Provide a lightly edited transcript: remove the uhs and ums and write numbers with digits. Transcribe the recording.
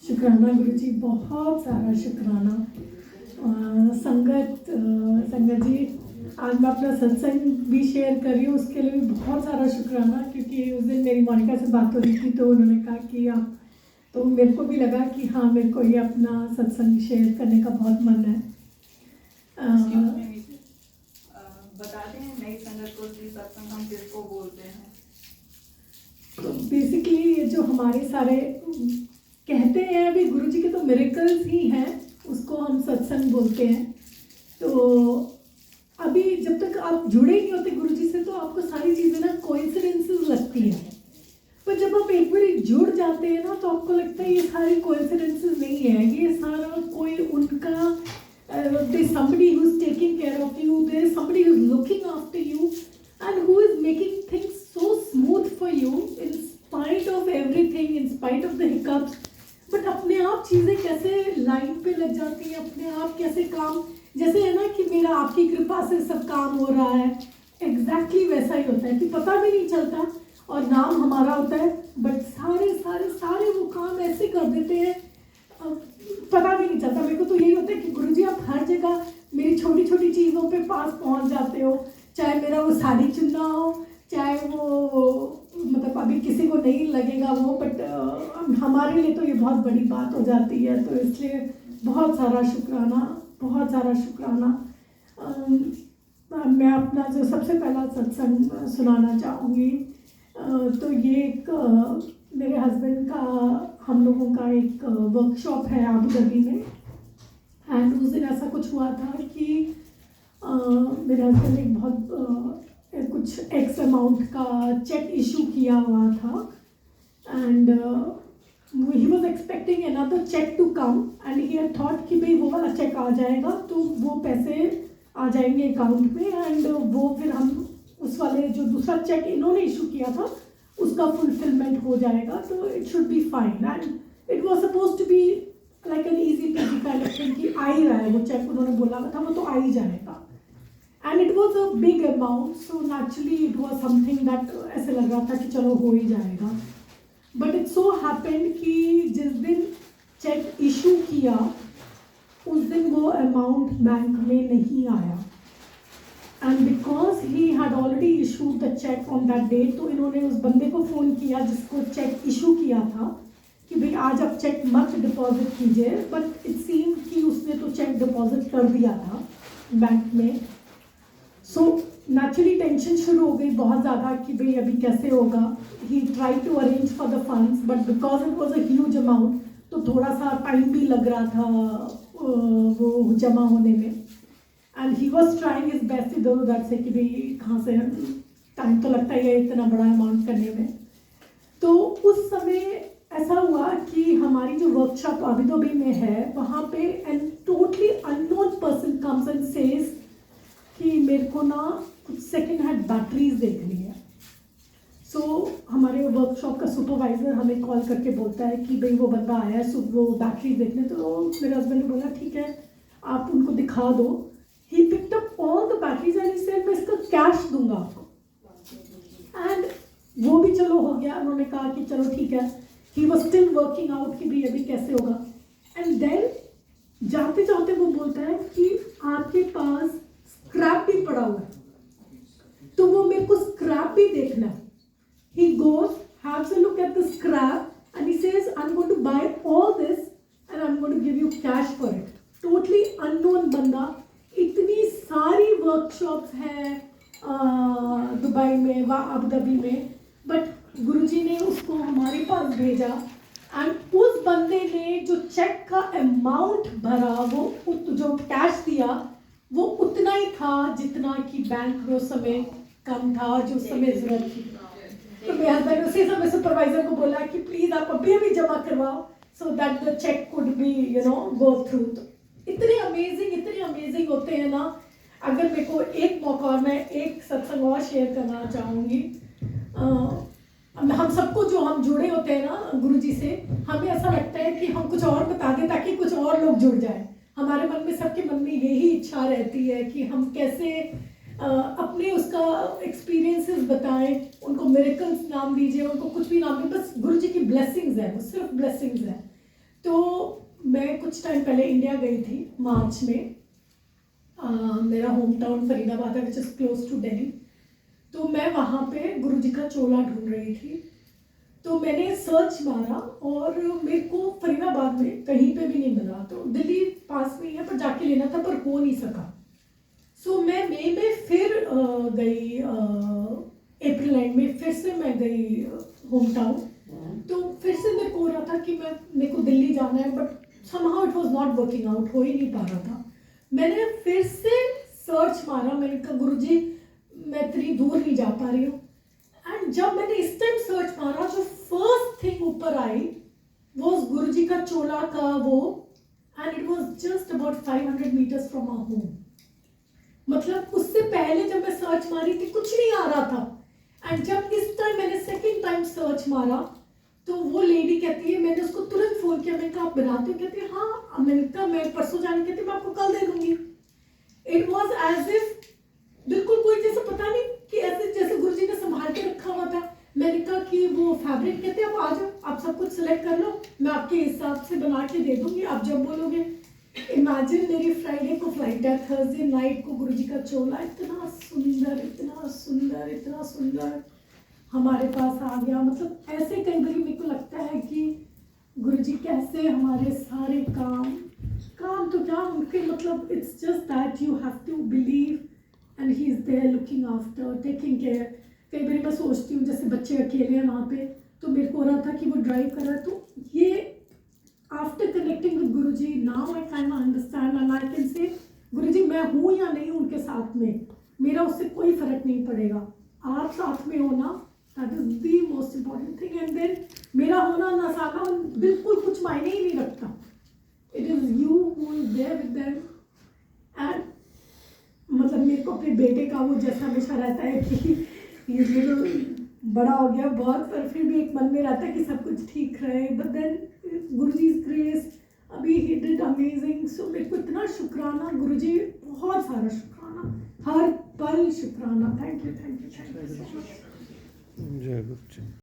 शुक्राना गुरुजी, बहुत सारा शुक्राना। संगत जी, आज मैं अपना सत्संग भी शेयर कर रही हूँ, उसके लिए भी बहुत सारा शुक्राना, क्योंकि उस दिन मेरी मोनिका से बात हो रही थी तो उन्होंने कहा कि आप, तो मेरे को भी लगा कि हाँ, मेरे को ये अपना सत्संग शेयर करने का बहुत मन है। बताते हैं नई संगत को कि सत्संग हम किसको बोलते हैं। तो बेसिकली ये जो हमारे सारे कहते हैं अभी गुरुजी के तो मिरेकल्स ही हैं, उसको हम सत्संग बोलते हैं। तो अभी जब तक आप जुड़े नहीं होते गुरुजी से तो आपको सारी चीज़ें ना कोइंसिडेंसेस लगती हैं, पर जब आप एक बार जुड़ जाते हैं ना तो आपको लगता है ये सारी कोइंसिडेंसेस नहीं है, ये सारा कोई उनका there's somebody who's taking care of you, there's somebody who's looking after you and who is making things so smooth for you in spite of everything, in spite of the hiccups. But अपने आप चीज़ें कैसे line पे लग जाती हैं, अपने आप कैसे काम, जैसे है ना कि मेरा आपकी कृपा से सब काम हो रहा है, एग्जैक्टली वैसा ही होता है कि पता भी नहीं चलता और नाम हमारा होता है, बट सारे सारे सारे वो काम ऐसे कर देते हैं पता भी नहीं चलता। मेरे को तो यही होता है कि गुरुजी आप हर जगह मेरी छोटी छोटी चीज़ों पे पास पहुंच जाते हो, चाहे मेरा वो साड़ी चुनना हो, चाहे वो मतलब अभी किसी को नहीं लगेगा वो, बट हमारे लिए तो ये बहुत बड़ी बात हो जाती है, तो इसलिए बहुत सारा शुक्राना, बहुत सारा शुक्राना। मैं अपना जो सबसे पहला सत्संग सुनाना चाहूँगी, तो ये एक मेरे हस्बैंड का, हम लोगों का एक वर्कशॉप है अबू धाबी में, एंड उस दिन ऐसा कुछ हुआ था कि मेरे हस्बैंड ने एक बहुत कुछ एक्स अमाउंट का चेक इशू किया हुआ था, and he was expecting another cheque to come and he had thought कि भाई वो वाला चेक आ जाएगा तो वो पैसे आ जाएंगे अकाउंट में, एंड वो फिर हम उस वाले जो दूसरा चेक इन्होंने इशू किया था उसका फुलफिलमेंट हो जाएगा, तो it should be fine. And it was suppose to be like an easy peasy kind of thing कि आ ही रहा है वो चेक, उन्होंने बोला था वो तो आ ही जाएगा, and it was a big amount, so naturally it was something that ऐसे लग रहा था कि चलो हो ही जाएगा। बट इट सो हैपेंड कि जिस दिन चेक इशू किया उस दिन वो अमाउंट बैंक में नहीं आया, and because he had already issued the cheque on that date, तो इन्होंने उस बंदे को फ़ोन किया जिसको चेक इशू किया था कि भाई आज आप चेक मत डिपॉजिट कीजिए, बट इट सीम कि उसने तो चेक डिपॉजिट कर दिया था बैंक में। सो नेचुरली टेंशन शुरू हो गई बहुत ज़्यादा कि भाई अभी कैसे होगा। He try to arrange for the funds, but because it was a huge amount तो थोड़ा सा टाइम भी लग रहा था वो जमा होने में, and he was trying his best इधर उधर से कि भाई कहाँ से, टाइम तो लगता ही है इतना बड़ा अमाउंट करने में। तो उस समय ऐसा हुआ कि हमारी जो वर्कशॉप अबू धाबी में है वहाँ पे and totally unknown person comes and says कि मेरे को ना कुछ सेकेंड हैंड बैटरीज देखनी है। सो हमारे वर्कशॉप का सुपरवाइज़र हमें कॉल करके बोलता है कि भाई वो बंदा आया है वो बैटरी देखने, तो मेरे हस्बैंड ने बोला ठीक है आप उनको दिखा दो। He picked up all the batteries and he said मैं इसका कैश दूंगा आपको, एंड वो भी चलो हो गया, उन्होंने कहा कि चलो ठीक है। He was still working out कि भाई अभी कैसे होगा, एंड देन जाते जाते वो बोलता है कि आपके पास स्क्रैप भी पड़ा हुआ है, तो वो मेरे को स्क्रैप भी देखना है। He goes, has a look at the scrap and he says, I'm going to buy all this and I'm going to give you cash for it. Totally unknown बंदा, इतनी सारी वर्कशॉप्स हैं दुबई में व Abu Dhabi में, but गुरुजी ने उसको हमारे पास भेजा, एंड उस बंदे ने जो चेक का अमाउंट भरा वो जो कैश दिया वो उतना ही था जितना कि बैंक में उस समय कम था जो उस समय जरूरत थी। तो मेरे हस्बैंड उसी समय सुपरवाइजर को बोला कि प्लीज़ आप अभी अभी जमा करवाओ so that the cheque could be go through. तो इतने अमेजिंग होते हैं ना। अगर मेरे को एक मौका और मैं एक सत्संग और शेयर करना चाहूँगी, हम सबको जो हम जुड़े होते हैं ना गुरुजी से, हमें ऐसा लगता है कि हम कुछ और बता दें ताकि कुछ और लोग जुड़ जाएं। हमारे मन में, सबके मन में यही इच्छा रहती है कि हम कैसे अपने उसका एक्सपीरियंसेस बताएं, उनको मिरेकल्स नाम दीजिए, उनको कुछ भी नाम दीजिए, बस गुरुजी की ब्लेसिंग्स है, वो सिर्फ ब्लेसिंग्स है। तो मैं कुछ टाइम पहले इंडिया गई थी मार्च में। मेरा होम टाउन फरीदाबाद है which is close to Delhi. तो मैं वहाँ पे गुरुजी का चोला ढूंढ रही थी। तो मैंने सर्च मारा और मेरे को फरीदाबाद में कहीं पे भी नहीं मिला। तो दिल्ली पास में ही है पर जाके लेना था पर हो नहीं सका। सो मैं मई में फिर गई, अप्रैल एंड में फिर से मैं गई होम टाउन। तो फिर से मेरे को हो रहा था कि मेरे को दिल्ली जाना है but somehow it was not working out, हो ही नहीं पा रहा था। मैंने फिर से सर्च मारा, मैंने कहा गुरुजी मैं इतनी दूर नहीं जा पा रही हूँ। एंड जब मैंने इस टाइम सर्च मारा जो फर्स्ट थिंग ऊपर आई वो गुरुजी का चोला का वो, and it was just about 500 metres from our home. मतलब उससे पहले जब मैं सर्च मारी थी कुछ नहीं आ रहा था। एंड जब इस टाइम मैंने सेकेंड टाइम सर्च मारा तो वो लेडी कहती है, मैंने उसको तुरंत फोन किया, मैंने कहा आप बनाते हो? कहती है हाँ। मैंने कहा मैं परसों जाने, कहती मैं आपको कल दे दूंगी। इट वॉज एज इफ बिल्कुल कोई जैसे पता नहीं कि ऐसे जैसे गुरुजी ने संभाल के रखा हुआ था। मैंने कहा कि वो फैब्रिक, कहते आप आ जाओ, आप सब कुछ सिलेक्ट कर लो, मैं आपके हिसाब से बना के दे दूंगी आप जब बोलोगे। इमेजिन मेरी फ्राइडे को फ्लाइट है, थर्सडे नाइट को गुरुजी का चोला इतना सुंदर इतना सुंदर इतना सुंदर हमारे पास आ गया। मतलब ऐसे कई बार मेरे को लगता है कि गुरुजी कैसे हमारे सारे काम तो क्या उनके, मतलब it's just that you have to believe and he is there looking after taking care. कई बार मैं सोचती हूँ जैसे बच्चे अकेले हैं वहाँ पे, तो मेरे को हो रहा था कि वो ड्राइव कर रहा है। तो ये after connecting with Guruji now I can understand and I can say Guruji मैं हूँ या नहीं उनके साथ में, मेरा उससे कोई फर्क नहीं पड़ेगा। आप साथ में हो ना, that is the most important thing. And then मेरा होना नसाना बिल्कुल कुछ मायने ही नहीं रखता। It is you who is there with them. And मतलब मेरे को अपने बेटे का वो जैसा हमेशा रहता है कि ये जो बड़ा हो गया बहुत, पर फिर भी एक मन में रहता है कि सब कुछ ठीक रहे। बट देन गुरुजी's ग्रेस, अभी ही डिड अमेजिंग। सो मेरे को इतना शुक्राना गुरुजी, बहुत सारा शुक्राना, हर पल शुक्राना। Thank you so much. जय गुरु जी।